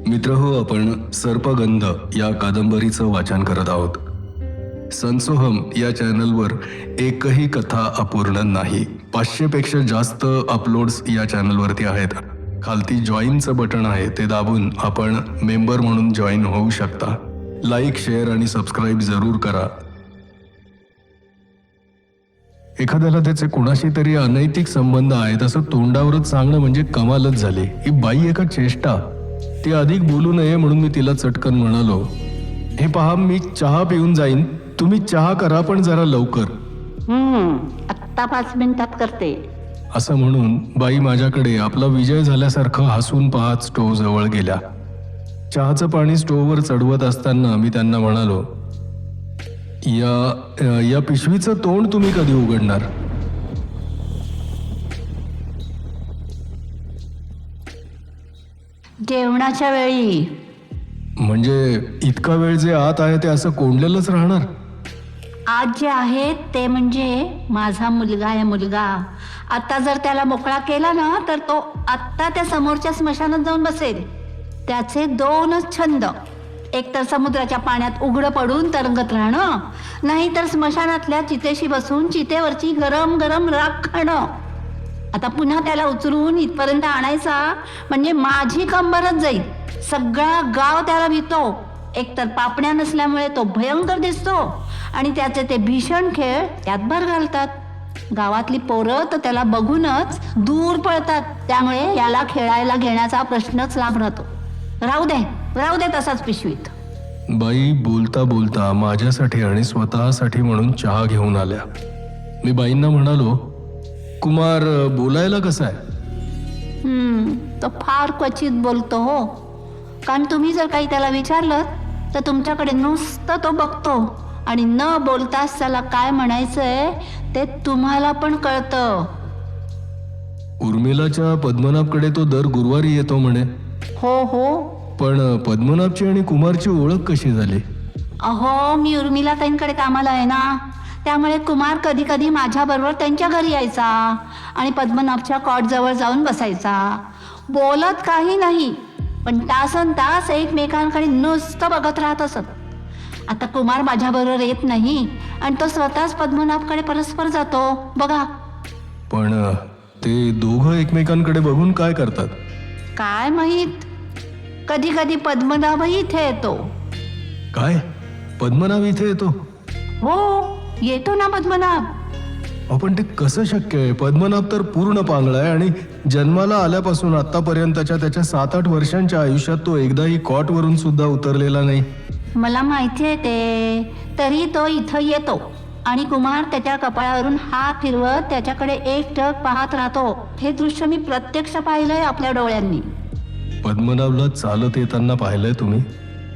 मित्रहो, आपण सर्पगंध या कादंबरीचं वाचन करत आहोत. संसोहम या चॅनलवर एकही कथा अपूर्ण नाही. 500 पेक्षा जास्त अपलोड्स या चॅनलवरती आहेत. खालती जॉईनचं बटन आहे, ते दाबून आपण मेंबर म्हणून जॉईन होऊ शकता. लाईक, शेअर आणि सबस्क्राईब जरूर करा. एखाद्याला त्याचे कुणाशी तरी अनैतिक संबंध आहेत असं तोंडावरच सांगणं म्हणजे कमालच झाली. ही बाई एका चेष्टा. ती अधिक बोलू नये म्हणून मी तिला चटकन म्हणालो, हे पहा, मी चहा पिऊन जाईन, तुम्ही चहा करा पण जरा लवकर. आत्ता 5 मिनिटात करते. असं म्हणून बाई माझ्याकडे आपला विजय झाल्यासारखं हसून पाहत स्टोव्ह जवळ गेल्या. चहाचं पाणी स्टोव्हवर चढवत असताना मी त्यांना म्हणालो, या पिशवीचं तोंड तुम्ही कधी उघडणार? जेवणाच्या वेळी. म्हणजे इतका वेळ जे आत आहे ते असं कोंडलेलंच राहणार? आज जे आहे ते म्हणजे माझा मुलगा आहे. मुलगा आता जर त्याला मोकळा केला ना तर तो आत्ता त्या समोरच्या स्मशानात जाऊन बसेल. त्याचे 2च छंद, एक तर समुद्राच्या पाण्यात उघडं पडून तरंगत राहणं, नाही तर स्मशानातल्या चितेशी बसून चितेवरची गरम गरम राख खाणं. आता पुन्हा त्याला उचलून इथपर्यंत आणायचा म्हणजे माझी कंबरच जाईल. सगळा गाव त्याला भीतो. एकतर पापण्या नसल्यामुळे तो भयंकर दिसतो आणि त्याचे ते भीषण खेळ त्यात भर घालतात. गावातली पोरं तर त्याला बघूनच दूर पळतात. त्यामुळे याला खेळायला घेण्याचा प्रश्नच लांब राहतो. राहू दे तसाच पिशवीत. बाई बोलता बोलता माझ्यासाठी आणि स्वतःसाठी म्हणून चहा घेऊन आल्या. मी बाईंना म्हणालो, कुमार बोलायला कसा आहे? तो फार क्वचित बोलतो हो. कारण तुम्ही जर काही त्याला विचारलं तर तुमच्याकडे नुसतं तो बघतो आणि न बोलताच त्याला काय म्हणायचंय ते तुम्हाला पण कळतं. उर्मिलाच्या पद्मनाभकडे तो दर गुरुवारी येतो म्हणे. हो. पण पद्मनाभची आणि कुमारची ओळख कशी झाली? अहो, मी उर्मिला ताईंकडे कामाला आहे ना, त्यामुळे कुमार कधी कधी माझ्या बरोबर त्यांच्या घरी यायचा आणि पद्मनाभच्या कॉटजवळ जाऊन बसायचा. बोलत काही नाही, पण तासन तास एकमेकांकडे नुसतं बघत राहत असत. आता कुमार माझ्या बरोबर येत नाही आणि तो स्वतःच पद्मनाभकडे परस्पर जातो बघा. पण ते दोघं एकमेकांकडे बघून काय करतात? काय माहित, कधी कधी पद्मनाभही इथे येतो. काय, पद्मनाभ इथे येतो? हो, येतो ना पद्मनाभ. आपण ते कसं शक्य आहे? पद्मनाभ तर पूर्ण पांगळा आहे आणि जन्माला आल्यापासून आतापर्यंतच्या त्याच्या 7-8 वर्षांच्या आयुष्यात तो एकदाही कॉटवरून सुद्धा उतरलेला नाही. मला माहिती आहे ते, तरी तो इथं येतो आणि कुमार त्याच्या कपाळावरून हात फिरवत त्याच्याकडे एकटक पाहत राहतो. हे दृश्य मी प्रत्यक्ष पाहिलंय आपल्या डोळ्यांनी. पद्मनाभला चालत येताना पाहिलंय तुम्ही?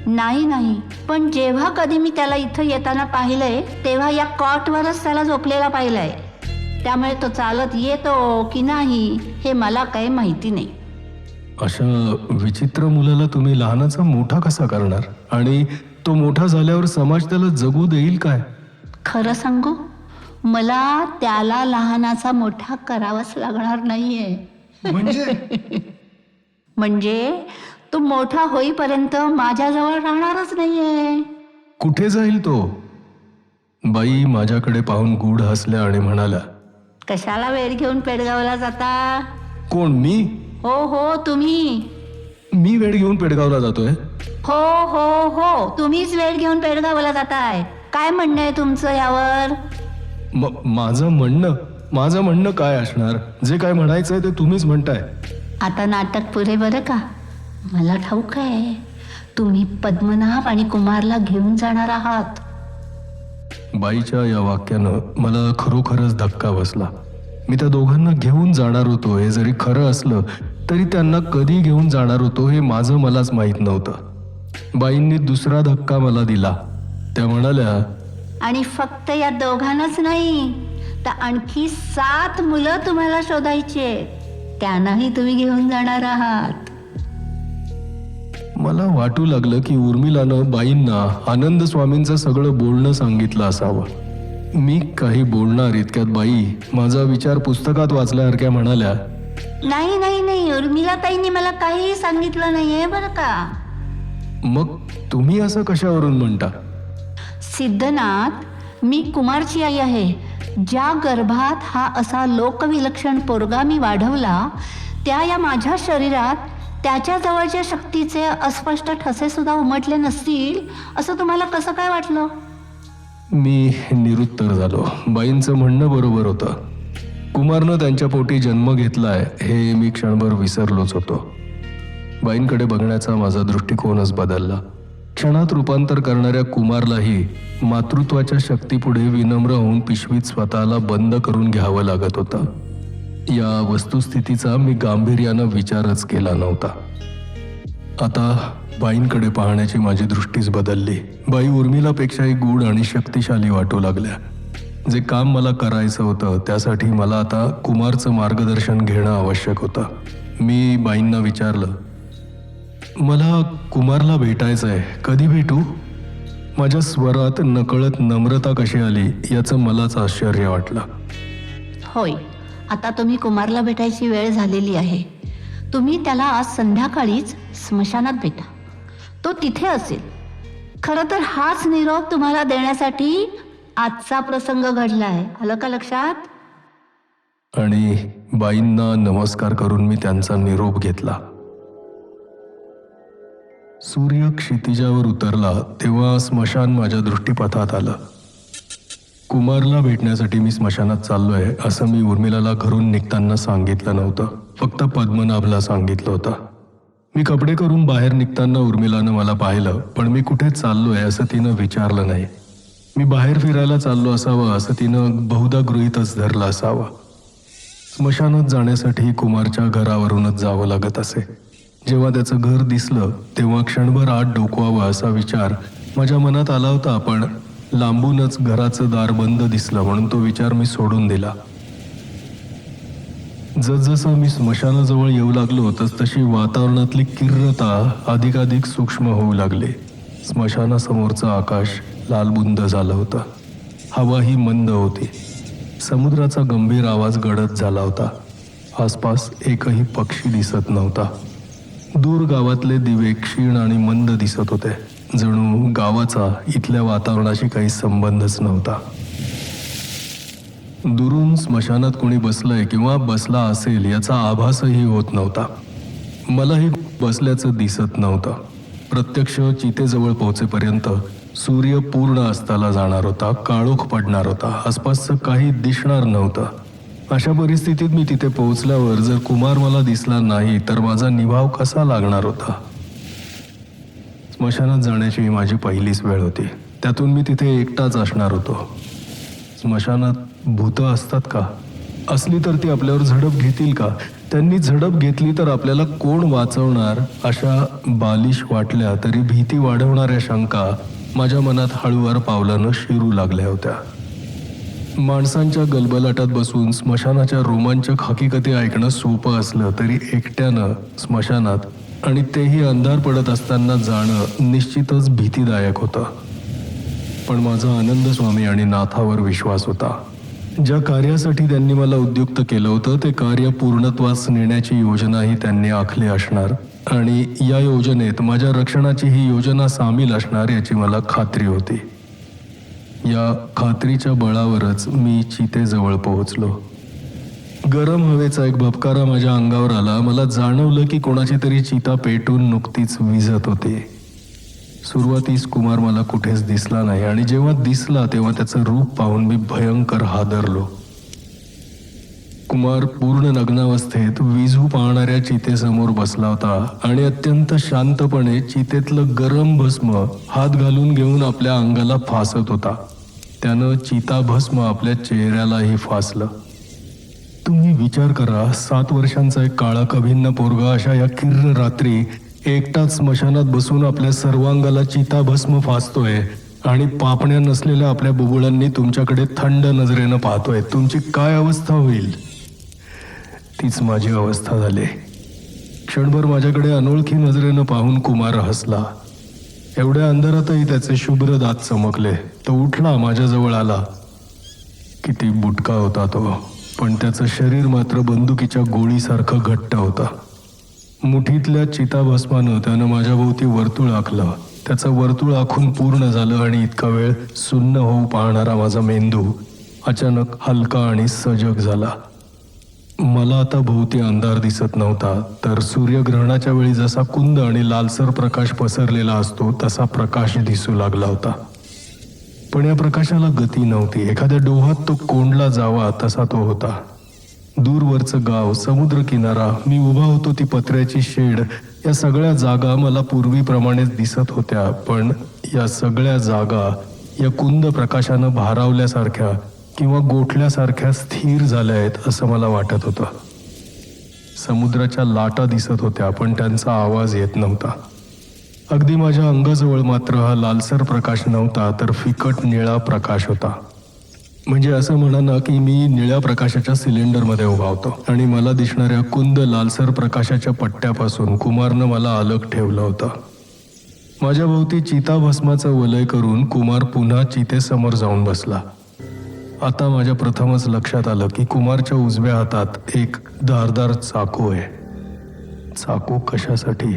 नाही, पण जेव्हा कधी मी त्याला इथं येताना पाहिलंय तेव्हा या कॉटवरच त्याला झोपलेला पाहिलंय. त्यामुळे तो चालत येतो की नाही हे मला काही माहिती नाही. अशा विचित्र मुलाला तुम्ही लहानाचा मोठा कसा करणार? आणि तो मोठा झाल्यावर समाज त्याला जगू देईल काय? खरं सांगू, मला त्याला लहानाचा मोठा करावाच लागणार नाहीये. म्हणजे तो मोठा होईपर्यंत माझ्याजवळ राहणारच नाहीये. कुठे जाईल तो? बाई माझ्याकडे पाहून गूढ हसल्या आणि म्हणाल्या, कशाला वेळ घेऊन पेडगावला जाता? कोण, मी? हो, तुम्ही. मी वेळ घेऊन पेडगावला जातोय? हो, तुम्हीच वेळ घेऊन पेडगावला जाताय. काय म्हणणं आहे तुमचं यावर? माझं म्हणणं काय असणार? जे काय म्हणायचंय ते तुम्हीच म्हणताय. आता नाटक पुरे बरं का. मला ठाऊक आहे तुम्ही पद्मनाभ आणि कुमारला घेऊन जाणार आहात. बाईच्या या वाक्यानं मला खरोखरच धक्का बसला. मी त्या दोघांना घेऊन जाणार होतो हे जरी खरं असलं तरी त्यांना कधी घेऊन जाणार होतो हे माझं मलाच माहीत नव्हतं. बाईंनी दुसरा धक्का मला दिला. त्या म्हणाल्या, आणि फक्त या दोघांनाच नाही तर आणखी 7 मुलं तुम्हाला शोधायचे, त्यांनाही तुम्ही घेऊन जाणार आहात. मला वाटू लागलं की उर्मिलानं बाईंना आनंद स्वामींचं सगळं बोलणं सांगितलं असावं. मी काही बोलणार इतक्यात बाई माझा विचार पुस्तकात वाचल्यासारख्या म्हणाल्या, नाही, उर्मिला ताईंनी मला काही सांगितलं नाहीये बरं का. मग तुम्ही असं कशावरून म्हणता? सिद्धनाथ, मी कुमारची आई आहे. ज्या गर्भात हा असा लोकविलक्षण पोरगा मी वाढवला, त्या या माझ्या शरीरात त्याच्या जवळच्या शक्तीचे अस्पष्ट ठसे सुद्धा उमटले नसतील असं तुम्हाला कसं काय वाटलं? मी निरुत्तर झालो. बाईंचं म्हणणं बरोबर होतं. कुमारनं त्यांच्या पोटी जन्म घेतलाय हे मी क्षणभर विसरलोच होतो. बाईंकडे बघण्याचा माझा दृष्टिकोनच बदलला. क्षणात रूपांतर करणाऱ्या कुमारलाही मातृत्वाच्या शक्तीपुढे विनम्र होऊन पिशवीत स्वतःला बंद करून घ्यावं लागत होतं. या वस्तुस्थितीचा मी गांभीर्यानं विचारच केला नव्हता. आता बाईंकडे पाहण्याची माझी दृष्टीच बदलली. बाई उर्मिलापेक्षाही गूढ आणि शक्तिशाली वाटू लागल्या. जे काम मला करायचं होतं त्यासाठी मला आता कुमारचं मार्गदर्शन घेणं आवश्यक होतं. मी बाईंना विचारलं, मला कुमारला भेटायचं आहे, कधी भेटू? माझ्या स्वरात नकळत नम्रता कशी आली याचं मलाच आश्चर्य वाटलं. होय, आता तुम्ही कुमारला भेटायची वेळ झालेली आहे. तुम्ही त्याला आज संध्याकाळीच स्मशानात भेटा. तो तिथे असेल. खरं तर हाच निरोप तुम्हाला देण्यासाठी आजचा प्रसंग घडलाय. आलं का लक्षात? आणि बाईंना नमस्कार करून मी त्यांचा निरोप घेतला. सूर्य क्षितिजावर उतरला तेव्हा स्मशान माझ्या दृष्टीपथात आलं. कुमारला भेटण्यासाठी मी स्मशानात चाललोय असं मी उर्मिलाला घरून निघताना सांगितलं नव्हतं. फक्त पद्मनाभला सांगितलं होतं. मी कपडे करून बाहेर निघताना उर्मिलानं मला पाहिलं, पण मी कुठे चाललोय असं तिनं विचारलं नाही. मी बाहेर फिरायला चाललो असावं असं तिनं बहुधा गृहीतच धरलं असावं. स्मशानात जाण्यासाठी कुमारच्या घरावरूनच जावं लागत असे. जेव्हा त्याचं घर दिसलं तेव्हा क्षणभर आत डोकवावं असा विचार माझ्या मनात आला होता, पण लांबूनच घराचं दार बंद दिसलं म्हणून तो विचार मी सोडून दिला. जसजसं मी स्मशानाजवळ येऊ लागलो तसतशी वातावरणातली किर्रता अधिकाधिक सूक्ष्म होऊ लागली. स्मशानासमोरचं आकाश लालबुंद झालं होतं. हवाही मंद होती. समुद्राचा गंभीर आवाज गडद झाला होता. आसपास एकही पक्षी दिसत नव्हता. दूर गावातले दिवे क्षीण आणि मंद दिसत होते. जणू गावाचा इथल्या वातावरणाशी काही संबंधच नव्हता. दुरून स्मशानात कोणी बसलंय किंवा बसला असेल याचा आभासही होत नव्हता. मलाही बसल्याचं दिसत नव्हतं. प्रत्यक्ष चितेजवळ पोहोचेपर्यंत सूर्य पूर्ण अस्ताला जाणार होता. काळोख पडणार होता. आसपासचं काही दिसणार नव्हतं. अशा परिस्थितीत मी तिथे पोहोचल्यावर जर कुमार मला दिसला नाही तर माझा निभाव कसा लागणार होता? स्मशानात जाण्याची ही माझी पहिलीच वेळ होती. त्यातून मी तिथे एकटाच असणार होतो. स्मशानात भूतं असतात का? असली तर ती आपल्यावर झडप घेतील का? त्यांनी झडप घेतली तर आपल्याला कोण वाचवणार? अशा बालिश वाटल्या तरी भीती वाढवणाऱ्या शंका माझ्या मनात हळूवार पावलानं शिरू लागल्या होत्या. माणसांच्या गलबलाटात बसून स्मशानाच्या रोमांचक हकीकती ऐकणं सोपं असलं तरी एकट्यानं स्मशानात आणि तेही अंधार पडत असताना जाणं निश्चितच भीतीदायक होतं. पण माझा आनंद स्वामी आणि नाथावर विश्वास होता. ज्या कार्यासाठी त्यांनी मला उद्युक्त केलं होतं ते कार्य पूर्णत्वास नेण्याची योजनाही त्यांनी आखली असणार आणि या योजनेत माझ्या रक्षणाची ही योजना सामील असणार याची मला खात्री होती. या खात्रीच्या बळावरच मी चितेजवळ पोहोचलो. गरम हवेचा एक भपकारा माझ्या अंगावर आला. मला जाणवलं की कोणाची तरी चिता पेटून नुकतीच विझत होती. सुरुवातीस कुमार मला कुठेच दिसला नाही आणि जेव्हा दिसला तेव्हा त्याचं रूप पाहून मी भयंकर हादरलो. कुमार पूर्ण नग्नावस्थेत विझू पाहणाऱ्या चितेसमोर बसला होता आणि अत्यंत शांतपणे चितेतलं गरम भस्म हात घालून घेऊन आपल्या अंगाला फासत होता. त्यानं चिता भस्म आपल्या चेहऱ्यालाही फासलं. तुम्ही विचार करा, 7 वर्षांचा एक काळा कभिन्न पोरगा अशा या किर्र रात्री एकटाच स्मशानात बसून आपल्या सर्वांगाला चिता भस्म फासतोय आणि पापण्या नसलेल्या आपल्या बुबुळांनी तुमच्याकडे थंड नजरेनं पाहतोय. तुमची काय अवस्था होईल? तीच माझी अवस्था झाली. क्षणभर माझ्याकडे अनोळखी नजरेनं पाहून कुमार हसला. एवढ्या अंधारातही त्याचे शुभ्र दात चमकले. तो उठला, माझ्याजवळ आला. किती बुटका होता तो, पण त्याचं शरीर मात्र बंदुकीच्या गोळीसारखं घट्ट होतं. मुठीतल्या चिताभस्मानं त्यानं माझ्या भोवती वर्तुळ आखलं. त्याचं वर्तुळ आखून पूर्ण झालं आणि इतका वेळ सुन्न होऊ पाहणारा माझा मेंदू अचानक हलका आणि सजग झाला. मला आता भोवती अंधार दिसत नव्हता, तर सूर्यग्रहणाच्या वेळी जसा कुंद आणि लालसर प्रकाश पसरलेला असतो तसा प्रकाश दिसू लागला होता. पण या प्रकाशाला गती नव्हती. एखाद्या डोहात तो कोंडला जावा तसा तो होता. दूरवरचं गाव, समुद्र किनारा, मी उभा होतो ती पत्र्याची शेड, या सगळ्या जागा मला पूर्वीप्रमाणेच दिसत होत्या. पण या सगळ्या जागा या कुंद प्रकाशानं भारावल्यासारख्या किंवा गोठल्यासारख्या स्थिर झाल्या आहेत असं मला वाटत होतं. समुद्राच्या लाटा दिसत होत्या, पण त्यांचा आवाज येत नव्हता. अगदी माझ्या अंगाजवळ मात्र हा लालसर प्रकाश नव्हता, तर फिकट निळा प्रकाश होता. म्हणजे असं म्हणा ना की मी निळ्या प्रकाशाच्या सिलेंडरमध्ये उभा होतो आणि मला दिसणाऱ्या कुंद लालसर प्रकाशाच्या पट्ट्यापासून कुमारनं मला अलग ठेवलं होतं. माझ्या भोवती चिताभस्माचं वलय करून कुमार पुन्हा चितेसमोर जाऊन बसला. आता माझ्या प्रथमच लक्षात आलं की कुमारच्या उजव्या हातात एक धारदार चाकू आहे. चाकू कशासाठी?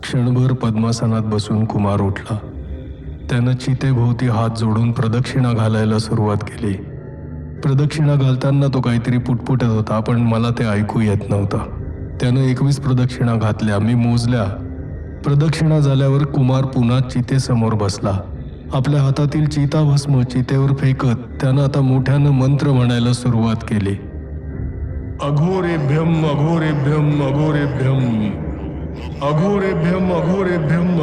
क्षणभर पद्मासनात बसून कुमार उठला. त्यानं चितेभोवती हात जोडून प्रदक्षिणा घालायला सुरुवात केली. प्रदक्षिणा घालताना तो काहीतरी पुटपुटत होता, पण मला ते ऐकू येत नव्हतं. त्यानं 21 प्रदक्षिणा घातल्या. मी मोजल्या. प्रदक्षिणा झाल्यावर कुमार पुन्हा चितेसमोर बसला. आपल्या हातातील चिताभस्म चितेवर फेकत त्यानं आता मोठ्यानं मंत्र म्हणायला सुरुवात केली. अघोरेभ्यम अघोरेभ्यम अघोरेभ्यम अघोरेभ्यम अघोरेभ्यम अघोरेभ्यम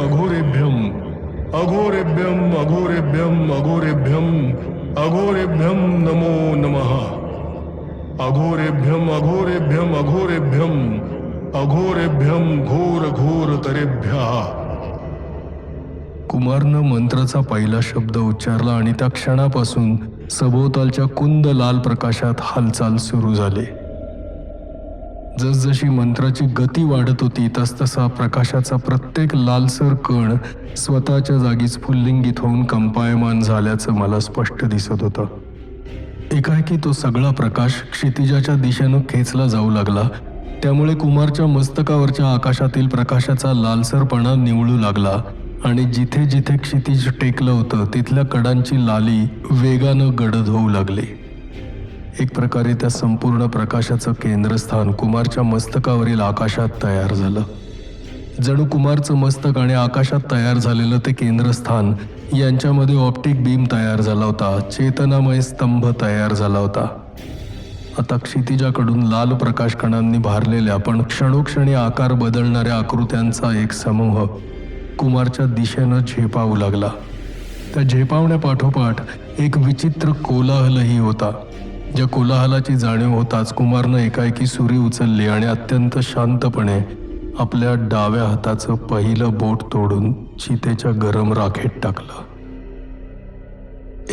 अघोरेभ्यम अघोरेभ्यम अघोरेभ्यम अघोरेभ्यम नमो नमः अघोरेभ्यम अघोरेभ्यम अघोरेभ्यम अघोरेभ्यम घोर घोर तरेभ्यः. कुमारनं मंत्राचा पहिला शब्द उच्चारला आणि त्या क्षणापासून सभोवतालच्या कुंद लाल प्रकाशात हालचाल सुरू झाली. जसजशी मंत्राची गती वाढत होती तसतसा प्रकाशाचा प्रत्येक लालसर कण स्वतःच्या जागीच फुल्लिंगित होऊन कंपायमान झाल्याचं मला स्पष्ट दिसत होतं. एकाएकी तो सगळा प्रकाश क्षितिजाच्या दिशेनं खेचला जाऊ लागला. त्यामुळे कुमारच्या मस्तकावरच्या आकाशातील प्रकाशाचा लालसरपणा निवळू लागला आणि जिथे जिथे क्षितिज टेकलं होतं तिथल्या कडांची लाली वेगानं गडद होऊ लागली. एक प्रकारे त्या संपूर्ण प्रकाशाचं केंद्रस्थान कुमारच्या मस्तकावरील आकाशात तयार झालं. जणू कुमारचं मस्तक आणि आकाशात तयार झालेलं ते केंद्रस्थान यांच्यामध्ये ऑप्टिक बीम तयार झाला होता. चेतनामय स्तंभ तयार झाला होता. आता क्षितिजाकडून लाल प्रकाश कणांनी भारलेल्या पण क्षणोक्षणी आकार बदलणाऱ्या आकृत्यांचा एक समूह कुमारच्या दिशेनं झेपावू लागला. त्या झेपावण्यापाठोपाठ एक विचित्र कोलाहलही होता. ज्या कोलाहलाची जाणीव होताच कुमारनं एकाएकी सुरी उचलली आणि अत्यंत शांतपणे आपल्या डाव्या हाताचं पहिलं बोट तोडून चितेच्या गरम राखेत टाकलं.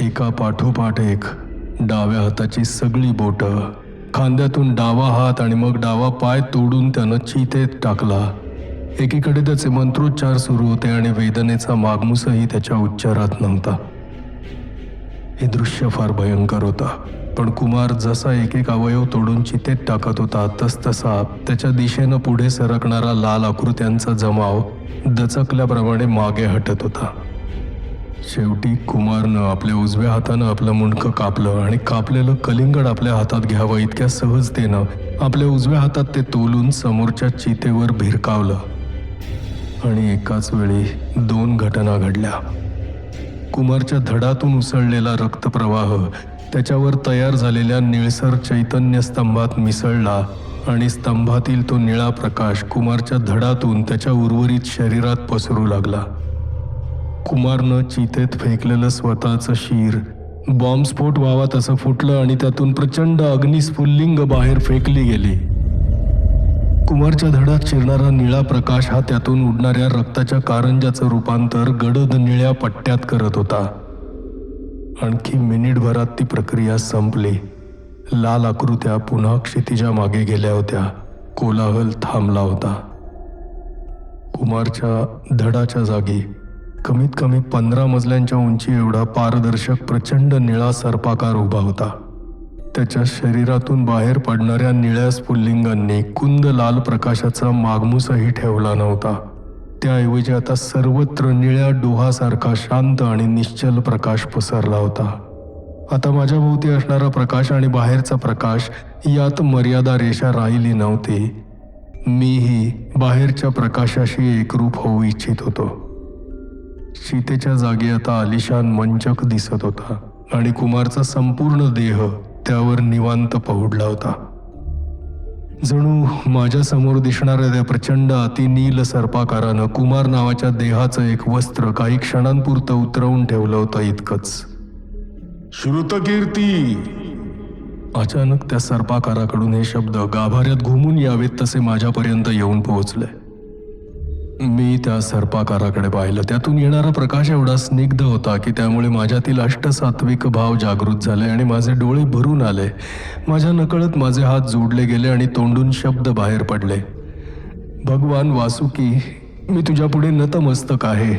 एका पाठोपाठ एक डाव्या हाताची सगळी बोटं, खांद्यातून डावा हात आणि मग डावा पाय तोडून त्यानं चितेत टाकला. एकीकडे त्याचे मंत्रोच्चार सुरू होते आणि वेदनेचा मागमूसही त्याच्या उच्चारात नव्हता. हे दृश्य फार भयंकर होता. पण कुमार जसा एक एक अवयव तोडून चितेत टाकत होता तसतसा त्याच्या दिशेनं पुढे सरकणारा लाल आकृत्यांचा जमाव दचकल्याप्रमाणे मागे हटत होता. शेवटी कुमारनं आपल्या उजव्या हातानं आपलं मुंडकं कापलं आणि कापलेलं कलिंगड आपल्या हातात घ्यावं इतक्या सहजतेनं आपल्या उजव्या हातात ते तोलून समोरच्या चितेवर भिरकावलं. आणि एकाच वेळी 2 घटना घडल्या. कुमारच्या धडातून उसळलेला रक्तप्रवाह त्याच्यावर तयार झालेल्या निळसर चैतन्य स्तंभात मिसळला आणि स्तंभातील तो निळा प्रकाश कुमारच्या धडातून त्याच्या उर्वरित शरीरात पसरू लागला. कुमारनं चितेत फेकलेलं स्वतःचं शीर बॉम्बस्फोट व्हावा तसं फुटलं आणि त्यातून प्रचंड अग्निस्फुल्लिंग बाहेर फेकली गेली. कुमारच्या धडात शिरणारा निळा प्रकाश हा त्यातून उडणाऱ्या रक्ताच्या कारंजाचं रूपांतर गडद निळ्या पट्ट्यात करत होता. आणखी मिनिटभरात ती प्रक्रिया संपली. लाल आकृत्या पुन्हा क्षितिजा मागे गेल्या होत्या. कोलाहल थांबला होता. कुमारच्या धडाच्या जागी कमीत कमी 15 मजल्यांच्या उंची एवढा पारदर्शक प्रचंड निळा सर्पाकार उभा होता. त्याच्या शरीरातून बाहेर पडणाऱ्या निळ्या स्फुल्लिंगांनी कुंद लाल प्रकाशाचा मागमूसही ठेवला नव्हता. त्याऐवजी आता सर्वत्र निळ्या डोहासारखा शांत आणि निश्चल प्रकाश पसरला होता. आता माझ्या भोवती असणारा प्रकाश आणि बाहेरचा प्रकाश यात मर्यादा रेषा राहिली नव्हती. मीही बाहेरच्या प्रकाशाशी एकरूप होऊ इच्छित होतो. सीतेच्या जागी आता आलिशान मंचक दिसत होता आणि कुमारचा संपूर्ण देह त्यावर निवांत पहुडला होता. जणू माझ्या समोर दिसणाऱ्या त्या प्रचंड अतिनील सर्पाकारानं कुमार नावाच्या देहाचं एक वस्त्र काही क्षणांपुरतं उतरवून ठेवलं होतं इतकंच. श्रुतकीर्ती! अचानक त्या सर्पाकाराकडून हे शब्द गाभाऱ्यात घुमून यावेत तसे माझ्यापर्यंत येऊन पोहोचले. मी त्या सर्पाकाराकडे पाहिलं. त्यातून येणारा प्रकाश एवढा स्निग्ध होता की त्यामुळे माझ्यातील अष्टसात्विक भाव जागृत झाले आणि माझे डोळे भरून आले. माझ्या नकळत माझे हात जोडले गेले आणि तोंडून शब्द बाहेर पडले. भगवान वासुकी, मी तुझ्या पुढे नतमस्तक आहे.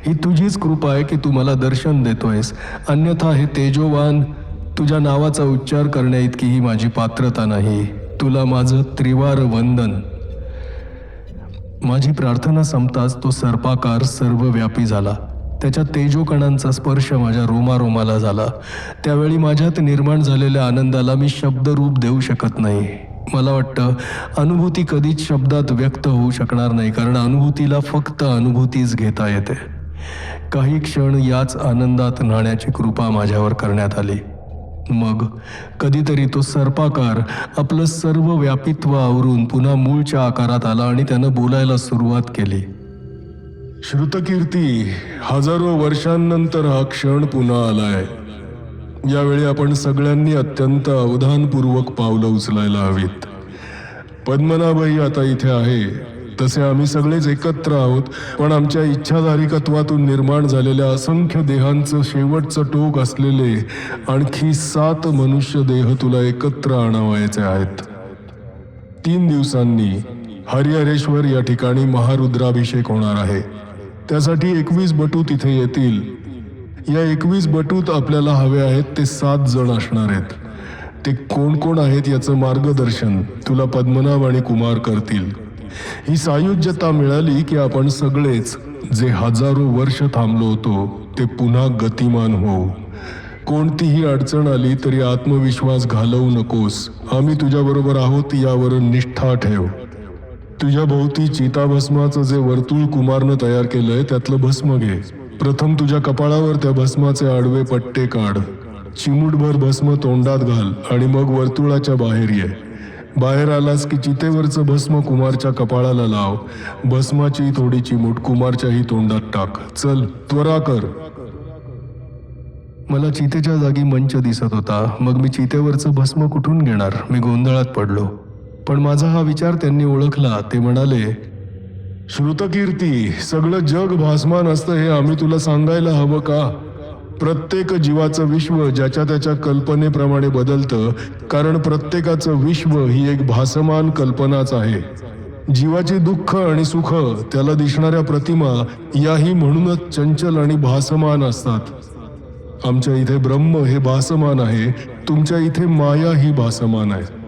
ही तुझीच कृपा आहे की तू मला दर्शन देतोयस. अन्यथा हे तेजोवान, तुझ्या नावाचा उच्चार करण्या इतकी ही माझी पात्रता नाही. तुला माझं त्रिवार वंदन. माझी प्रार्थना संपताच तो सर्पाकार सर्वव्यापी झाला. त्याच्या तेजोकणांचा स्पर्श माझ्या रोमारोमाला झाला. त्यावेळी माझ्यात निर्माण झालेल्या आनंदाला मी शब्दरूप देऊ शकत नाही. मला वाटतं अनुभूती कधीच शब्दात व्यक्त होऊ शकणार नाही, कारण अनुभूतीला फक्त अनुभूतीच घेता येते. काही क्षण याच आनंदात न्हाण्याची कृपा माझ्यावर करण्यात आली. मग कधीतरी तो सर्पाकार आपलं सर्व व्यापित्व आवरून पुन्हा मूळच्या आकारात आला आणि त्यानं बोलायला सुरुवात केली. श्रुतकीर्ती, हजारो वर्षांनंतर हा क्षण पुन्हा आलाय. यावेळी आपण सगळ्यांनी अत्यंत अवधानपूर्वक पावलं उचलायला हवीत. पद्मनाभही आता इथे आहे, तसे आम्ही सगळेच एकत्र आहोत, पण आमच्या इच्छाधारिकत्वातून निर्माण झालेल्या असंख्य देहांचं शेवटचं टोक असलेले आणखी 7 मनुष्य देह तुला एकत्र आणावायचे आहेत. 3 दिवसांनी हरिहरेश्वर या ठिकाणी महारुद्राभिषेक होणार आहे. त्यासाठी 21 बटू तिथे येतील. या 21 बटूत आपल्याला हवे आहेत ते 7 जण असणार आहेत. ते कोण कोण आहेत याचं मार्गदर्शन तुला पद्मनाभ आणि कुमार करतील. ही सायुज्यता मिळाली की आपण सगळेच जे हजारो वर्ष थांबलो होतो ते पुन्हा गतिमान होऊ. कोणतीही अडचण आली तरी आत्मविश्वास घालवू नकोस. आम्ही तुझ्याबरोबर आहोत यावर निष्ठा ठेव. तुझ्या भोवती चिताभस्माचं जे वर्तुळ कुमारनं तयार केलंय त्यातलं भस्म घे. प्रथम तुझ्या कपाळावर त्या भस्माचे आडवे पट्टे काढ. चिमूटभर भस्म तोंडात घाल आणि मग वर्तुळाच्या बाहेर ये. बाहेर आलास की चितेवरचं भस्म कुमारच्या कपाळाला लाव. भस्माची थोडी चिमूट कुमारच्याही तोंडात टाक. चल, त्वरा कर. मला चितेच्या जागी मंच दिसत होता. मग मी चितेवरचं भस्म कुठून घेणार? मी गोंधळात पडलो. पण माझा हा विचार त्यांनी ओळखला. ते म्हणाले, श्रुतकीर्ती, सगळं जग भासमान असतं हे आम्ही तुला सांगायला हवं का? प्रत्येक जीवाचं विश्व ज्याच्या त्याच्या कल्पनेप्रमाणे बदलतं, कारण प्रत्येकाचं विश्व ही एक भासमान कल्पनाच आहे. जीवाची दुःख आणि सुख, त्याला दिसणाऱ्या प्रतिमा याही म्हणूनच चंचल आणि भासमान असतात. आमच्या इथे ब्रह्म हे भासमान आहे. तुमच्या इथे माया ही भासमान आहे.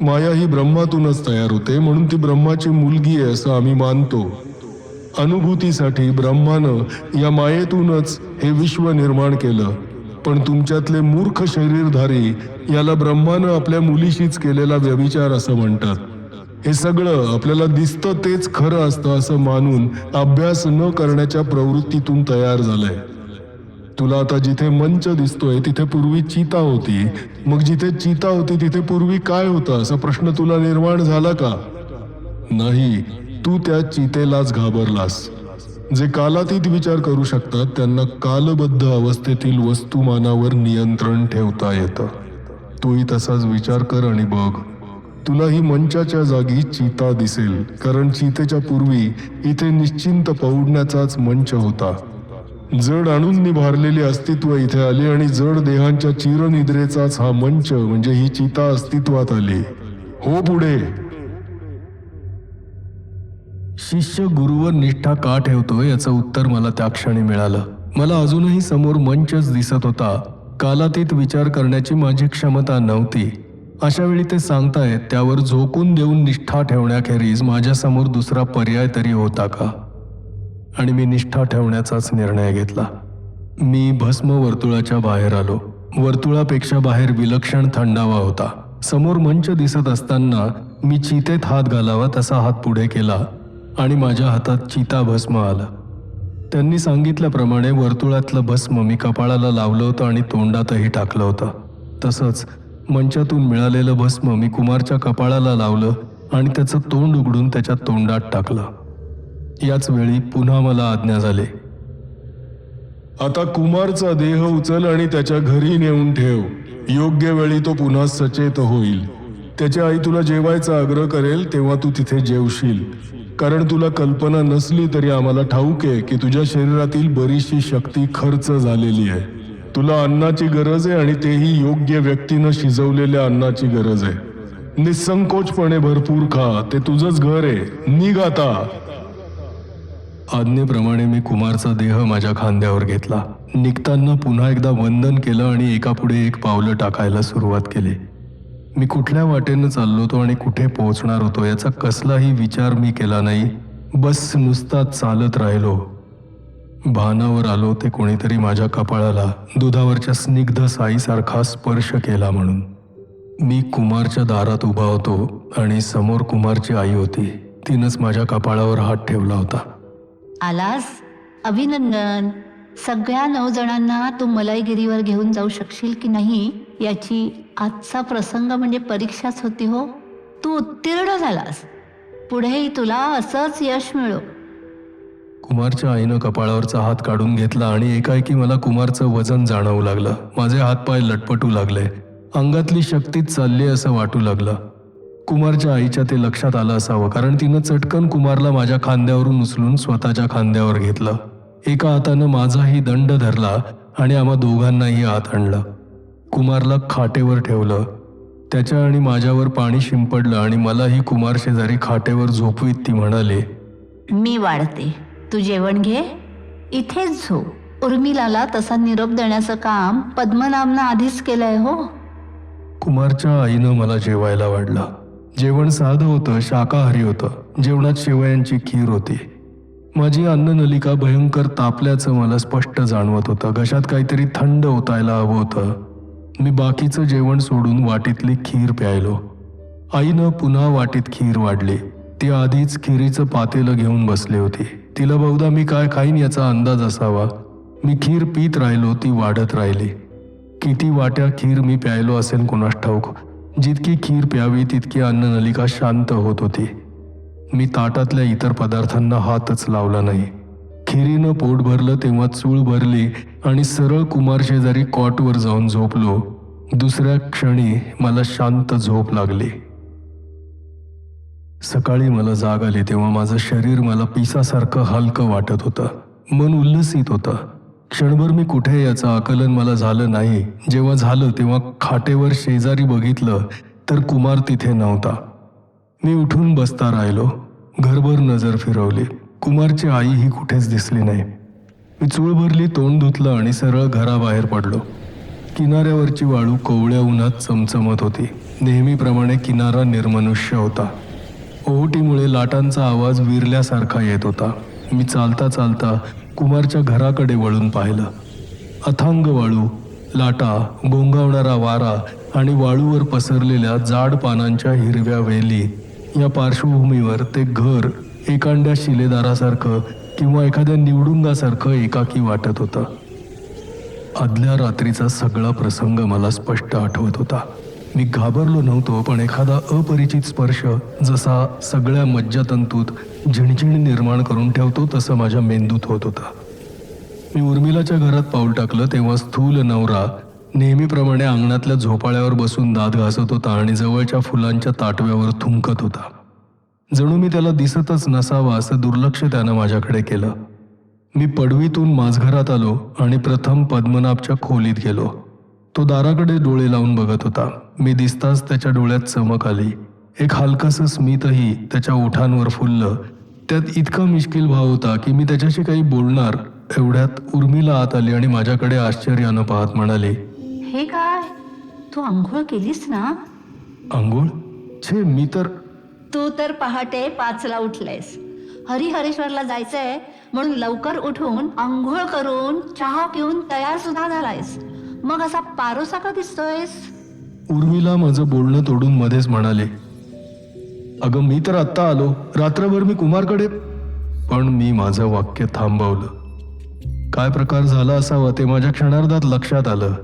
माया ही ब्रह्मातूनच तयार होते, म्हणून ती ब्रह्माची मुलगी आहे असं आम्ही मानतो. अनुभूतीसाठी ब्रह्मानं या मायेतूनच हे विश्व निर्माण केलं. पण तुमच्यातले मूर्ख शरीरधारी याला ब्रह्मानं आपल्या मुलीशीच केलेला व्यभिचार असं म्हणतात. हे सगळं आपल्याला दिसतं तेच खरं असतं असं मानून अभ्यास न करण्याच्या प्रवृत्तीतून तयार झालंय. तुला आता जिथे मंच दिसतोय तिथे पूर्वी चिता होती. मग जिथे चिता होती तिथे पूर्वी काय होतं असा प्रश्न तुला निर्माण झाला का? नाही, तू त्या चितेलाच घाबरलास. जे कालातीत विचार करू शकतात त्यांना कालबद्ध अवस्थेतील वस्तुमानावर नियंत्रण ठेवता येतं. तूही तसाच विचार कर आणि बघ, तुलाही मंचाच्या जागी चिता दिसेल. कारण चितेच्या पूर्वी इथे निश्चिंत पौडण्याचाच मंच होता. जड अणूंनी भारलेली अस्तित्व इथे आली आणि जड देहांच्या चिरनिद्रेचाच हा मंच म्हणजे ही चिता अस्तित्वात आली. हो पुढे. शिष्य गुरुवर निष्ठा का ठेवतो याचं उत्तर मला त्या क्षणी मिळालं. मला अजूनही समोर मंचच दिसत होता, कालातीत विचार करण्याची माझी क्षमता नव्हती. अशा वेळी ते सांगतायत त्यावर झोकून देऊन निष्ठा ठेवण्याखेरीज माझ्यासमोर दुसरा पर्याय तरी होता का? आणि मी निष्ठा ठेवण्याचाच निर्णय घेतला. मी भस्म वर्तुळाच्या बाहेर आलो. वर्तुळापेक्षा बाहेर विलक्षण थंडावा होता. समोर मंच दिसत असताना मी चितेत हात घालावा तसा हात पुढे केला आणि माझ्या हातात चिता भस्म आलं. त्यांनी सांगितल्याप्रमाणे वर्तुळातलं भस्म मी कपाळाला लावलं होतं आणि तोंडातही टाकलं होतं. तसंच मंचातून मिळालेलं भस्म मी कुमारच्या कपाळाला लावलं आणि त्याचं तोंड उघडून त्याच्या तोंडात टाकलं. याच वेळी पुन्हा मला आज्ञा झाली, आता कुमारचा देह उचल आणि त्याच्या घरी नेऊन ठेव. योग्य वेळी तो पुन्हा सचेत होईल. त्याची आई तुला जेवायचा आग्रह करेल तेव्हा तू तिथे जेवशील. कारण तुला कल्पना नसली तरी आम्हाला ठाऊक आहे की तुझ्या शरीरातील बरीचशी शक्ती खर्च झालेली आहे. तुला अन्नाची गरज आहे आणि तेही योग्य व्यक्तीनं शिजवलेल्या अन्नाची गरज आहे. निसंकोचपणे भरपूर खा. ते तुझंच घर आहे. निघ आता. आज्ञेप्रमाणे मी कुमारचा देह माझ्या खांद्यावर घेतला. निघताना पुन्हा एकदा वंदन केलं आणि एकापुढे एक पावलं टाकायला सुरुवात केली. मी कुठल्या वाटेनं चाललो होतो आणि कुठे पोहोचणार होतो याचा कसलाही विचार मी केला नाही. बस नुसता चालत राहिलो. भानावर आलो ते कोणीतरी माझ्या कपाळाला दुधावरच्या स्निग्ध साईसारखा स्पर्श केला म्हणून. मी कुमारच्या दारात उभा होतो आणि समोर कुमारची आई होती. तिनंच माझ्या कपाळावर हात ठेवला होता. आलास? अभिनंदन. सगळ्या 9 जणांना तू मलाईगिरीवर घेऊन जाऊ शकशील की नाही याची आजचा प्रसंग म्हणजे परीक्षाच होती हो. तू उत्तीर्ण झालास. पुढेही तुला असंच यश मिळो. कुमारच्या आईनं कपाळावरचा हात काढून घेतला आणि एकाएकी मला कुमारचं वजन जाणवू लागलं. माझे हातपाय लटपटू लागले. अंगातली शक्तीच चालली असं वाटू लागलं. कुमारच्या आईच्या ते लक्षात आलं असावं कारण तिनं चटकन कुमारला माझ्या खांद्यावरून उचलून स्वतःच्या खांद्यावर घेतलं. एका हातानं माझाही दंड धरला आणि आम्हा दोघांनाही आत आणलं. कुमारला खाटेवर ठेवलं. त्याच्या आणि माझ्यावर पाणी शिंपडलं आणि मलाही कुमार शेजारी खाटेवर झोपवीत ती म्हणाली, मी वाढते, तू जेवण घे, इथेच झोप. उर्मिलाला तसा निरोप देण्याचं काम पद्मनाभनं आधीच केलंय हो. कुमारच्या आईनं मला जेवायला वाढलं. जेवण साधं होतं, शाकाहारी होतं. जेवणात शेवयांची खीर होती. माझी अन्ननलिका भयंकर तापल्याचं मला स्पष्ट जाणवत होतं. घशात काहीतरी थंड ओतायला हवं होतं. मी बाकीचं जेवण सोडून वाटीतली खीर प्यायलो. आईनं पुन्हा वाटीत खीर वाढली. ती आधीच खिरीचं पातेलं घेऊन बसली होती. तिला बहुधा मी काय खाईन याचा अंदाज असावा. मी खीर पीत राहिलो, ती वाढत राहिली. किती वाट्या खीर मी प्यायलो असेल कोणास ठाऊक. जितकी खीर प्यावी तितकी अन्ननलिका शांत होत होती. मी ताटातल्या इतर पदार्थांना हातच लावला नाही. खिरीनं पोट भरलं तेव्हा चूळ भरली आणि सरळ कुमार शेजारी कॉटवर जाऊन झोपलो. दुसऱ्या क्षणी मला शांत झोप लागली. सकाळी मला जाग आली तेव्हा माझं शरीर मला पिसासारखं हलकं वाटत होतं. मन उल्लसित होतं. क्षणभर मी कुठे याचं आकलन मला झालं नाही. जेव्हा झालं तेव्हा खाटेवर शेजारी बघितलं तर कुमार तिथे नव्हता. मी उठून बसता राहिलो. घरभर नजर फिरवली. कुमारची आईही कुठेच दिसली नाही. मी चूळ भरली, तोंड धुतलं आणि सरळ घराबाहेर पडलो. किनाऱ्यावरची वाळू कोवळ्या उन्हात चमचमत होती. नेहमीप्रमाणे किनारा निर्मनुष्य होता. ओहोटीमुळे लाटांचा आवाज विरल्यासारखा येत होता. मी चालता चालता कुमारच्या घराकडे वळून पाहिलं. अथांग वाळू, लाटा, घोंगावणारा वारा आणि वाळूवर पसरलेल्या जाड पानांच्या हिरव्या वेली या पार्श्वभूमीवर ते घर एखाद्या शिलेदारासारखं किंवा एखाद्या निवडुंगासारखं एकाकी वाटत होतं. आदल्या रात्रीचा सगळा प्रसंग मला स्पष्ट आठवत होता. मी घाबरलो नव्हतो, पण एखादा अपरिचित स्पर्श जसा सगळ्या मज्जातंतूत झिणझिण निर्माण करून ठेवतो तसं माझ्या मेंदूत होत होता. मी उर्मिलाच्या घरात पाऊल टाकलं तेव्हा स्थूल नवरा नेहमीप्रमाणे अंगणातल्या झोपाळ्यावर बसून दात घासत होता आणि जवळच्या फुलांच्या ताटव्यावर थुंकत होता. जणू मी त्याला दिसतच नसावा असं दुर्लक्ष त्यानं माझ्याकडे केलं. मी पडवीतून माझघरात आलो आणि प्रथम पद्मनाभच्या खोलीत गेलो. तो दाराकडे डोळे लावून बघत होता. मी दिसताच त्याच्या डोळ्यात चमक आली. एक हलकसं स्मितही त्याच्या ओठांवर फुललं. त्यात इतका मिश्किल भाव होता की मी त्याच्याशी काही बोलणार एवढ्यात उर्मिला आत आली आणि माझ्याकडे आश्चर्यानं पाहत म्हणाली, हे काय? तू आंघोळ केलीस ना? आंघोळ? छे, मी तर तू तर पहाटे 5ला उठलेस. हरिहरेश्वरला जायचंय म्हणून लवकर उठून आंघोळ करून चहा पिऊन तयार सुद्धा झालायस. मग असा पारोसा का दिसतोयस? उर्मिला माझं बोलणं तोडून मध्येच म्हणाले, अगं मी तर आत्ता आलो, रात्रभर मी कुमारकडे. पण मी माझं वाक्य थांबवलं. काय प्रकार झाला असावा ते माझ्या क्षणार्धात लक्षात आलं.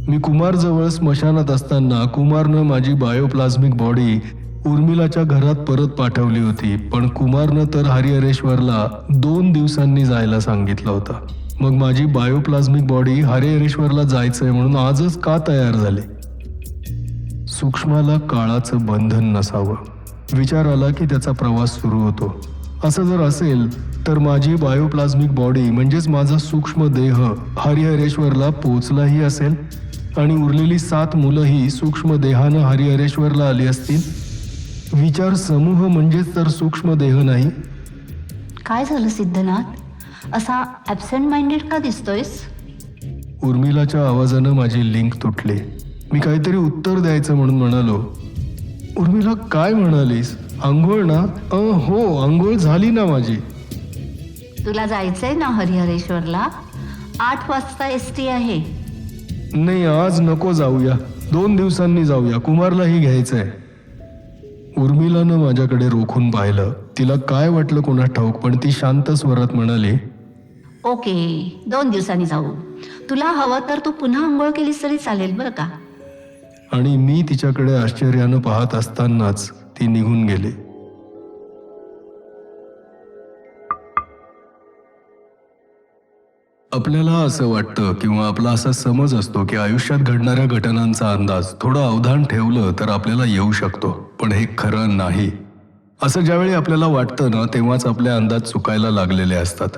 मी कुमारजवळ स्मशानात असताना कुमारनं माझी बायोप्लाझ्मिक बॉडी उर्मिलाच्या घरात परत पाठवली होती, पण कुमारनं तर हरिहरेश्वरला 2 दिवसांनी जायला सांगितलं होतं. मग माझी बायोप्लाझ्मिक बॉडी हरिहरेश्वरला जायचंय म्हणून आजच का तयार झाली? सूक्ष्माला काळाचं बंधन नसावं. विचार आला की त्याचा प्रवास सुरू होतो. असं जर असेल तर माझी बायोप्लाझ्मिक बॉडी म्हणजेच माझा सूक्ष्म देह हरिहरेश्वरला पोचलाही असेल आणि उरलेली 7 मुलंही सूक्ष्म देहानं हरिहरेश्वरला आली असतील. विचार समूह म्हणजेच तर सूक्ष्म देह नाही. काय झालं सिद्धनाथ? असा ॲब्सेंट माइंडेड का दिसतोयस? उर्मिलाच्या आवाजानं माझी लिंक तुटली. मी काहीतरी उत्तर द्यायचं म्हणून म्हणालो, उर्मिला काय म्हणालीस? आंघोळ ना? हो, आंघोळ झाली ना माझी. तुला जायचंय ना हरिहरेश्वरला? 8 वाजता ST आहे. नाही, आज नको जाऊया, 2 दिवसांनी जाऊया, कुमारलाही घ्यायचंय. उर्मिलानं माझ्याकडे रोखून पाहिलं. तिला काय वाटलं कोणास ठाऊक, पण ती शांत स्वरात म्हणाली, ओके, 2 दिवसांनी जाऊ. तुला हवं तर तू पुन्हा आंघोळ केलीस तरी चालेल बरं का. आणि मी तिच्याकडे आश्चर्यानं पाहत असतानाच ती निघून गेली. आपल्याला असं वाटतं किंवा आपला असा समज असतो की आयुष्यात घडणाऱ्या घटनांचा अंदाज थोडं अवधान ठेवलं तर आपल्याला येऊ शकतो, पण हे खरं नाही. असं ज्यावेळी आपल्याला वाटतं ना, तेव्हाच आपले अंदाज चुकायला लागलेले असतात.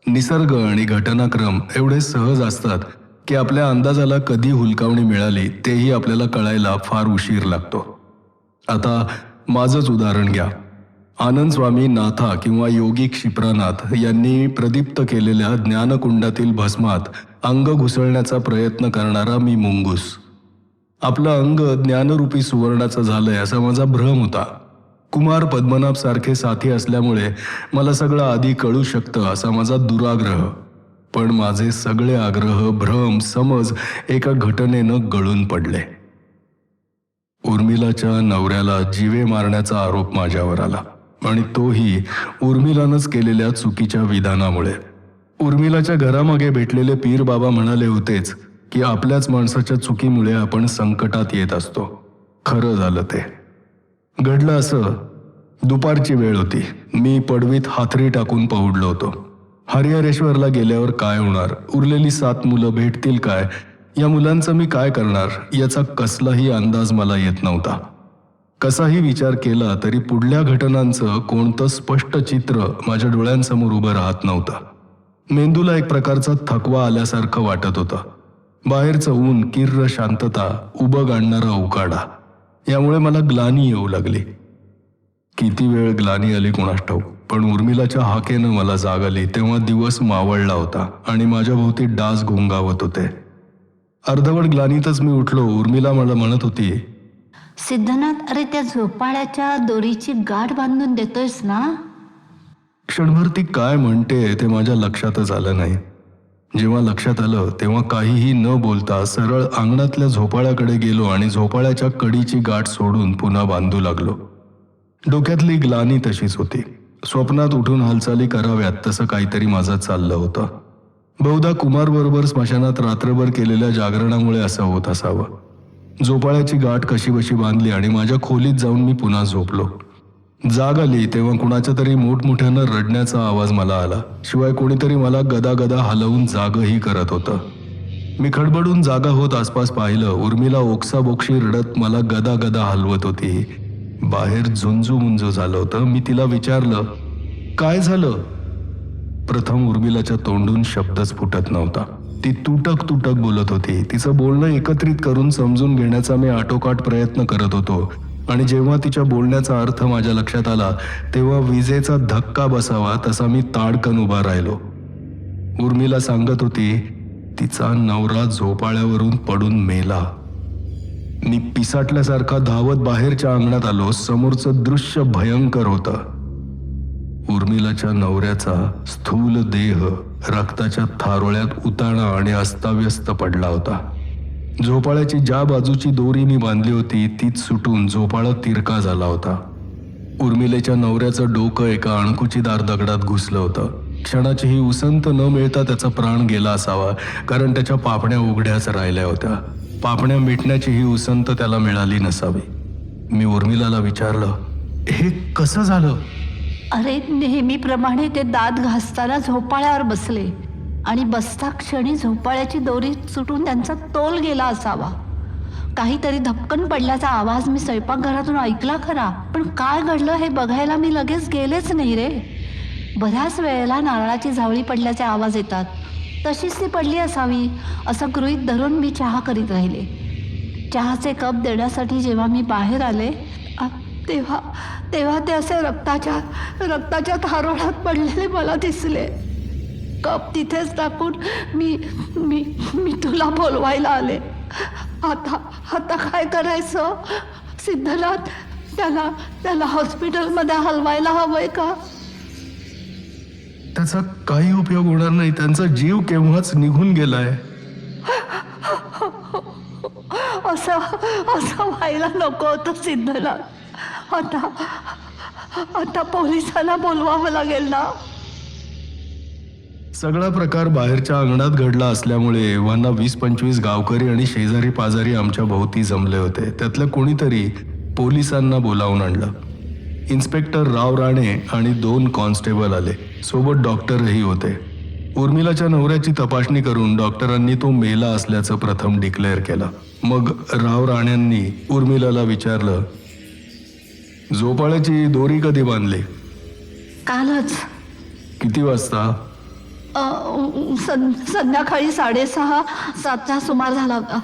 निसर्ग आणि घटनाक्रम एवढे सहज असतात की आपल्या अंदाजाला कधी हुलकावणी मिळाली तेही आपल्याला कळायला फार उशीर लागतो. आता माझंच उदाहरण घ्या. आनंद स्वामी नाथा किंवा योगी क्षिप्रनाथ यांनी प्रदीप्त केलेल्या ज्ञानकुंडातील भस्मात अंग घुसळण्याचा प्रयत्न करणारा मी मुंगूस. आपलं अंग ज्ञानरूपी सुवर्णाचं झालंय असा माझा भ्रम होता. कुमार पद्मनाभ सारखे साथी असल्यामुळे मला सगळं आधी कळू शकतं असा माझा दुराग्रह. पण माझे सगळे आग्रह, भ्रम, समज एका घटनेनं गळून पडले. उर्मिलाच्या नवऱ्याला जीवे मारण्याचा आरोप माझ्यावर आला आणि तोही उर्मिलानंच केलेल्या चुकीच्या विधानामुळे. उर्मिलाच्या घरामागे भेटलेले पीर बाबा म्हणाले होतेच की आपल्याच माणसाच्या चुकीमुळे आपण संकटात येत असतो. खरं झालं ते. घडलं असं, दुपारची वेळ होती. मी पडवीत हातरी टाकून पहुडलो होतो. हरिहरेश्वरला गेल्यावर काय होणार, उरलेली 7 मुलं भेटतील काय, या मुलांचं मी काय करणार याचा कसलाही अंदाज मला येत नव्हता. कसाही विचार केला तरी पुढल्या घटनांचं कोणतं स्पष्ट चित्र माझ्या डोळ्यांसमोर उभं राहत नव्हतं. मेंदूला एक प्रकारचा थकवा आल्यासारखं वाटत होतं. बाहेरचं ऊन, किर्र शांतता, उबग आणणारा उकाडा, यामुळे मला ग्लानी येऊ लागली. किती वेळ ग्लानी आली कोणास ठाऊक, पण उर्मिलाच्या हाकेनं मला जाग आली तेव्हा दिवस मावळला होता आणि माझ्या भोवती डास घोंगावत होते. अर्धवट ग्लानीतच मी उठलो. उर्मिला मला म्हणत होती, सिद्धनाथ, अरे त्या झोपाळ्याच्या दोरीची गाठ बांधून देतोयस ना? क्षणभर ती काय म्हणते ते माझ्या लक्षातच आलं नाही. जेव्हा लक्षात आलं तेव्हा काहीही न बोलता सरळ अंगणातल्या झोपाळ्याकडे गेलो आणि झोपाळ्याच्या कडीची गाठ सोडून पुन्हा बांधू लागलो. डोक्यातली ग्लानी तशीच होती. स्वप्नात उठून हालचाली कराव्यात तसं काहीतरी माझं चाललं होतं. बहुधा कुमारबरोबर स्मशानात रात्रभर केलेल्या जागरणामुळे असं होत असावं. झोपाळ्याची गाठ कशीबशी बांधली आणि माझ्या खोलीत जाऊन मी पुन्हा झोपलो. जाग आली तेव्हा कुणाच्या तरी मोठमोठ्यानं रडण्याचा आवाज मला आला. शिवाय कोणीतरी मला गदागदा हलवून जागही करत होतं. मी खडबडून जागा होत आसपास पाहिलं. उर्मिला ओक्साबोक्षी रडत मला गदागदा हलवत होती. बाहेर झुंजू झालं होतं. मी तिला विचारलं, काय झालं? प्रथम उर्मिलाच्या तोंडून शब्दच फुटत नव्हता. ती तुटक बोलत होती. तिचं बोलणं एकत्रित करून समजून घेण्याचा मी आटोकाट प्रयत्न करत होतो आणि जेव्हा तिच्या बोलण्याचा अर्थ माझ्या लक्षात आला तेव्हा विजेचा धक्का बसावा तसा मी ताडकन उभा राहिलो. उर्मिला सांगत होती, तिचा नवरा झोपाळ्यावरून पडून मेला. मी पिसाटल्यासारखा धावत बाहेरच्या अंगणात आलो. समोरचं दृश्य भयंकर होतं. उर्मिलाच्या नवऱ्याचा स्थूल देह रक्ताच्या थारोळ्यात उताणा आणि अस्ताव्यस्त पडला होता. झोपाळ्याची ज्या बाजूची दोरी मी बांधली होती तीच सुटून झोपाळा तिरका झाला होता. उर्मिलेच्या नवऱ्याचं डोकं एका अणकुचीदार दगडात घुसलं होतं. क्षणाचीही उसंत न मिळता त्याचा प्राण गेला असावा, कारण त्याच्या पापण्या उघड्याच राहिल्या होत्या. पापण्या मिटण्याचीही उसंत त्याला मिळाली नसावी. मी उर्मिलाला विचारलं, हे कसं झालं? अरे, नेहमीप्रमाणे ते दात घासताना झोपाळ्यावर बसले आणि बसता क्षणी झोपाळ्याची दोरी सुटून त्यांचा तोल गेला असावा. काहीतरी धपकन पडल्याचा आवाज मी स्वयंपाकघरातून ऐकला खरा, पण काय घडलं हे बघायला मी लगेच गेलेच नाही रे. बऱ्याच वेळेला नारळाची झावळी पडल्याचे आवाज येतात, तशीच ती पडली असावी असं गृहीत धरून मी चहा करीत राहिले. चहाचे कप देण्यासाठी जेव्हा मी बाहेर आले तेव्हा ते असे रक्ताच्या थारोळ्यात पडलेले मला दिसले. कप तिथेच टाकून मी तुला बोलवायला आले. आता काय करायचं सिद्धनाथ? त्याला हॉस्पिटलमध्ये हलवायला हवंय का? त्याचा काही उपयोग होणार नाही. त्यांचा जीव केव्हाच निघून गेलाय. असं व्हायला नको होतं सिद्धनाथ. आता पोलिसांना बोलवावं लागेल ना. सगळा प्रकार बाहेरच्या अंगणात घडला असल्यामुळे एव्हाना 20-25 गावकरी आणि शेजारी पाजारी आमच्या भोवती जमले होते. त्यातलं कोणीतरी पोलिसांना बोलावून आणलं. इन्स्पेक्टर राव राणे आणि 2 कॉन्स्टेबल आले. सोबत डॉक्टरही होते. उर्मिलाच्या नवऱ्याची तपासणी करून डॉक्टरांनी तो मेला असल्याचं प्रथम डिक्लेअर केलं. मग राव राण्यांनी उर्मिलाला विचारलं, झोपाळ्याची दोरी कधी बांधली? कालच. किती वाजता? संध्याकाळी 6:30-7चा सुमार झाला होता.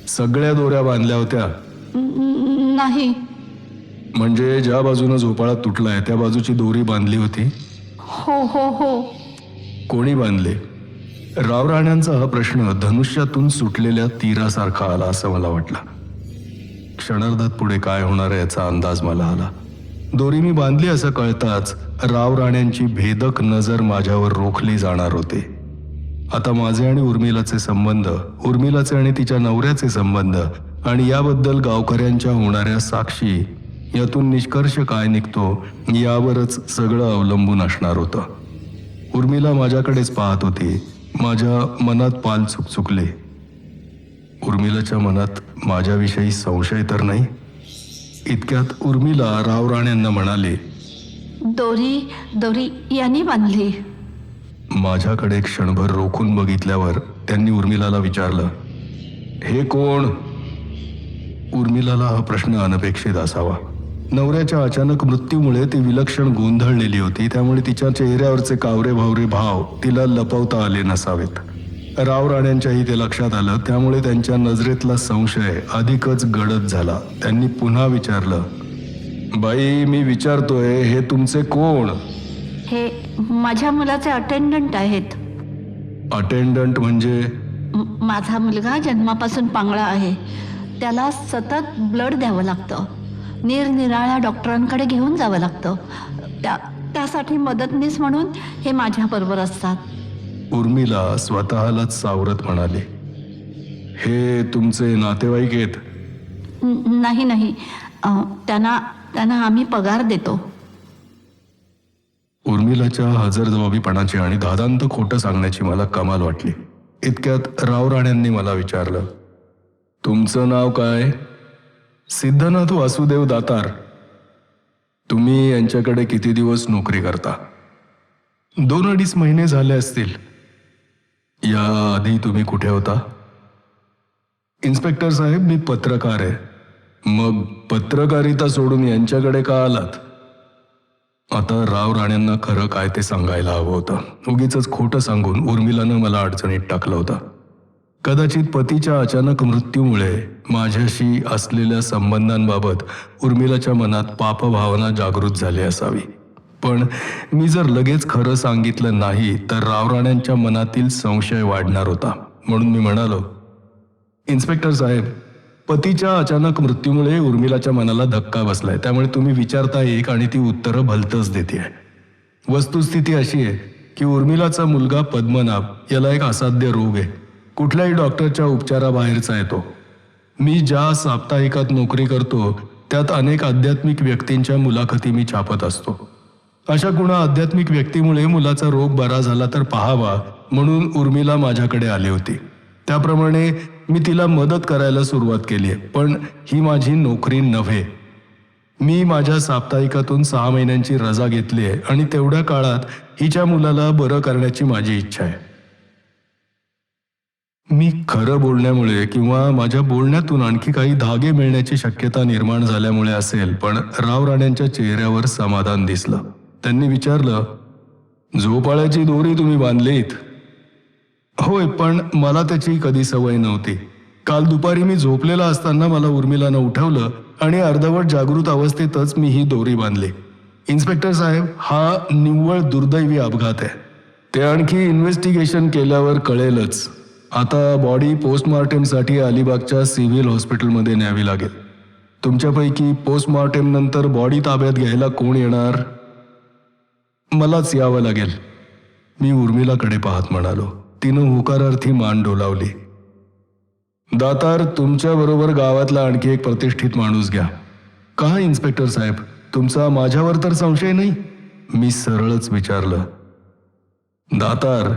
सगळ्या दोऱ्या बांधल्या होत्या? नाही. म्हणजे ज्या बाजूने झोपाळा तुटलाय त्या बाजूची दोरी बांधली होती? हो. कोणी बांधले? राव राण्यांचा हा प्रश्न धनुष्यातून सुटलेल्या तीरासारखा आला असं मला वाटलं. क्षणार्धात पुढे काय होणार आहे याचा अंदाज मला आला. दोरी मी बांधली असं कळताच राव राण्यांची भेदक नजर माझ्यावर रोखली जाणार होती. आता माझे आणि उर्मिलाचे संबंध, उर्मिलाचे आणि तिच्या नवऱ्याचे संबंध आणि याबद्दल गावकऱ्यांच्या होणाऱ्या साक्षी, यातून निष्कर्ष काय निघतो यावरच सगळं अवलंबून असणार होतं. उर्मिला माझ्याकडेच पाहत होती. माझ्या मनात पाल चुकचुकले. उर्मिलाच्या मनात माझ्याविषयी संशय तर नाही? इतक्यात उर्मिला राव राण्यांना म्हणाली, दोरी यांनी बांधली. माझ्याकडे क्षणभर रोखून बघितल्यावर त्यांनी उर्मिलाला विचारलं, हे कोण? उर्मिलाला हा प्रश्न अनपेक्षित असावा. नवऱ्याच्या अचानक मृत्यूमुळे ती विलक्षण गोंधळलेली होती. त्यामुळे तिच्या चेहऱ्यावरचे कावरे भावरे भाव तिला लपवता आले नसावेत. राव राण्यांच्याही ते लक्षात आलं. त्यामुळे त्यांच्या नजरेतला संशय अधिकच गडद झाला. त्यांनी पुन्हा विचारलं, बाई, मी विचारतोय, हे तुमचे कोण? हे माझ्या मुलाचे अटेंडंट आहेत. अटेंडंट म्हणजे? माझा मुलगा जन्मापासून पांगळा आहे. त्याला सतत ब्लड द्यावं लागतं. निरनिराळ्या डॉक्टरांकडे घेऊन जावं लागतं. त्यासाठी मदतनीस म्हणून हे माझ्याबरोबर असतात. उर्मिला स्वतःलाच सावरत म्हणाली, हे तुमचे नातेवाईक आहेत? नाही. त्यांना आम्ही पगार देतो. उर्मिलाच्या हजरजबाबीपणाची आणि धादांत खोटं सांगण्याची मला कमाल वाटली. इतक्यात राव राण्यांनी मला विचारलं, तुमचं नाव काय? सिद्धनाथ वासुदेव दातार. तुम्ही यांच्याकडे किती दिवस नोकरी करता? 2-2.5 महिने झाले असतील. या आधी तुम्ही कुठे होता? इन्स्पेक्टर साहेब, मी पत्रकार आहे. मग पत्रकारिता सोडून यांच्याकडे का आलात? आता राव राण्यांना खरं काय ते सांगायला हवं होतं. उगीच खोटं सांगून उर्मिलानं मला अडचणीत टाकलं होतं. कदाचित पतीच्या अचानक मृत्यूमुळे माझ्याशी असलेल्या संबंधांबाबत उर्मिलाच्या मनात पापभावना जागृत झाली असावी. पण मी जर लगेच खरं सांगितलं नाही तर राव राण्यांच्या मनातील संशय वाढणार होता. म्हणून मी म्हणालो, इन्स्पेक्टर साहेब, पतीच्या अचानक मृत्यूमुळे उर्मिलाच्या मनाला धक्का बसलाय, त्यामुळे तुम्ही विचारता एक आणि ती उत्तरं भलतंच देते. वस्तुस्थिती अशी आहे की उर्मिलाचा मुलगा पद्मनाभ याला एक असाध्य रोग आहे. कुठल्याही डॉक्टरच्या उपचाराबाहेरचा आहे तो. मी ज्या साप्ताहिकात नोकरी करतो त्यात अनेक आध्यात्मिक व्यक्तींच्या मुलाखती मी छापत असतो. अशा कुणा आध्यात्मिक व्यक्तीमुळे मुलाचा रोग बरा झाला तर पाहावा म्हणून उर्मिला माझ्याकडे आली होती. त्याप्रमाणे मी तिला मदत करायला सुरुवात केली आहे. पण ही माझी नोकरी नव्हे. मी माझ्या साप्ताहिकातून 6 महिन्यांची रजा घेतली आहे आणि तेवढ्या काळात हिच्या मुलाला बरं करण्याची माझी इच्छा आहे. मी खरं बोलण्यामुळे किंवा माझ्या बोलण्यातून आणखी काही धागे मिळण्याची शक्यता निर्माण झाल्यामुळे असेल, पण राव राण्यांच्या चेहऱ्यावर समाधान दिसलं. त्यांनी विचारलं, झोपाळ्याची दोरी तुम्ही बांधलीत? होय, पण मला त्याची कधी सवय नव्हती. काल दुपारी मी झोपलेला असताना मला उर्मिलानं उठवलं आणि अर्धवट जागृत अवस्थेतच मी ही दोरी बांधली. इन्स्पेक्टर साहेब, हा निव्वळ दुर्दैवी अपघात आहे. ते आणखी इन्व्हेस्टिगेशन केल्यावर कळेलच. आता बॉडी पोस्टमॉर्टेमसाठी अलिबागच्या सिव्हिल हॉस्पिटलमध्ये न्यावी लागेल. तुमच्यापैकी पोस्टमॉर्टेम नंतर बॉडी ताब्यात घ्यायला कोण येणार? मलाच यावं लागेल. मी उर्मिलाकडे पाहत म्हणालो. तिनं होकारार्थी मान डोलावली. दातार, तुमच्याबरोबर गावातला आणखी एक प्रतिष्ठित माणूस घ्या. का इन्स्पेक्टर साहेब, तुमचा माझ्यावर तर संशय नाही? मी सरळच विचारलं. दातार,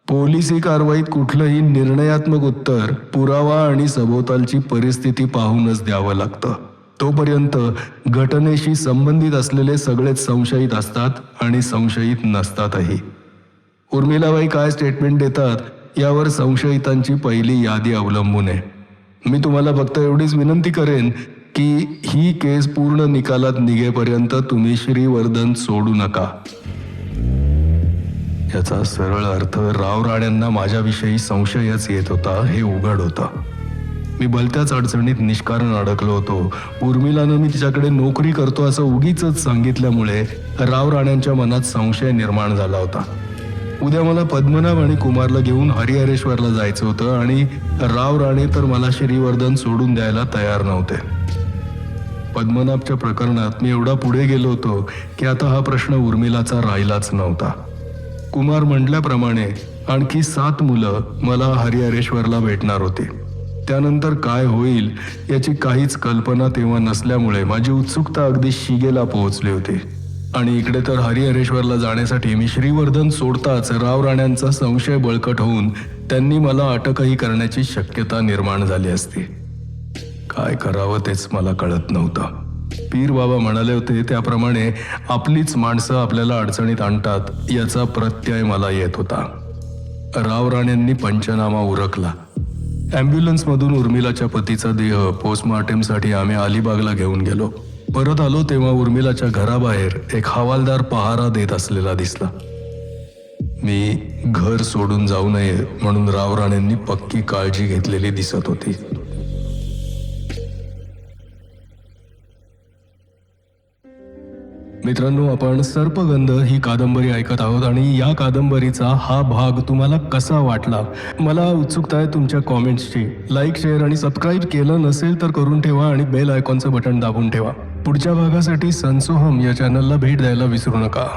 पोलिसी कारवाईत कुठलंही निर्णयात्मक उत्तर पुरावा आणि सभोवतालची परिस्थिती पाहूनच द्यावं लागतं. तोपर्यंत घटनेशी संबंधित असलेले सगळेच संशयित असतात आणि संशयित नसतातही. उर्मिलाबाई काय स्टेटमेंट देतात यावर संशयितांची पहिली यादी अवलंबून आहे. मी तुम्हाला फक्त एवढीच विनंती करेन की ही केस पूर्ण निकालात निघेपर्यंत तुम्ही श्रीवर्धन सोडू नका. याचा सरळ अर्थ राव राण्यांना माझ्याविषयी संशयच येत होता हे उघड होतं. मी भलत्याच अडचणीत निष्कारण अडकलो होतो. उर्मिलानं मी तिच्याकडे नोकरी करतो असं उगीच सांगितल्यामुळे राव राण्यांच्या मनात संशय निर्माण झाला होता. उद्या मला पद्मनाभ आणि कुमारला घेऊन हरिहरेश्वरला जायचं होतं आणि राव राणे तर मला श्रीवर्धन सोडून द्यायला तयार नव्हते. पद्मनाभच्या प्रकरणात मी एवढा पुढे गेलो होतो की आता हा प्रश्न उर्मिलाचा राहिलाच नव्हता. कुमार म्हटल्याप्रमाणे आणखी 7 मुलं मला हरिहरेश्वरला भेटणार होती. त्यानंतर काय होईल याची काहीच कल्पना तेव्हा नसल्यामुळे माझी उत्सुकता अगदी शिगेला पोहोचली होती. आणि इकडे तर हरिहरेश्वरला जाण्यासाठी मी श्रीवर्धन सोडताच राव राण्यांचा संशय बळकट होऊन त्यांनी मला अटकही करण्याची शक्यता निर्माण झाली असती. काय करावं तेच मला कळत नव्हतं. पीर बाबा म्हणाले होते त्याप्रमाणे आपलीच माणसं आपल्याला अडचणीत आणतात याचा प्रत्यय मला येत होता. राव राण्यांनी पंचनामा उरकला. ॲम्ब्युलन्समधून उर्मिलाच्या पतीचा देह पोस्टमॉर्टेमसाठी आम्ही अलिबागला घेऊन गेलो. परत आलो तेव्हा उर्मिलाच्या घराबाहेर एक हवालदार पहारा देत असलेला दिसला. मी घर सोडून जाऊ नये म्हणून राव राणेंनी पक्की काळजी घेतलेली दिसत होती. मित्रांनो, आपण सर्पगंध ही कादंबरी ऐकत आहोत आणि या कादंबरीचा हा भाग तुम्हाला कसा वाटला मला उत्सुकता आहे तुमच्या कॉमेंट्सची. लाईक, शेअर आणि सबस्क्राईब केलं नसेल तर करून ठेवा आणि बेल आयकॉनचं बटन दाबून ठेवा. पुढच्या भागासाठी संसोहम या चॅनलला भेट द्यायला विसरू नका.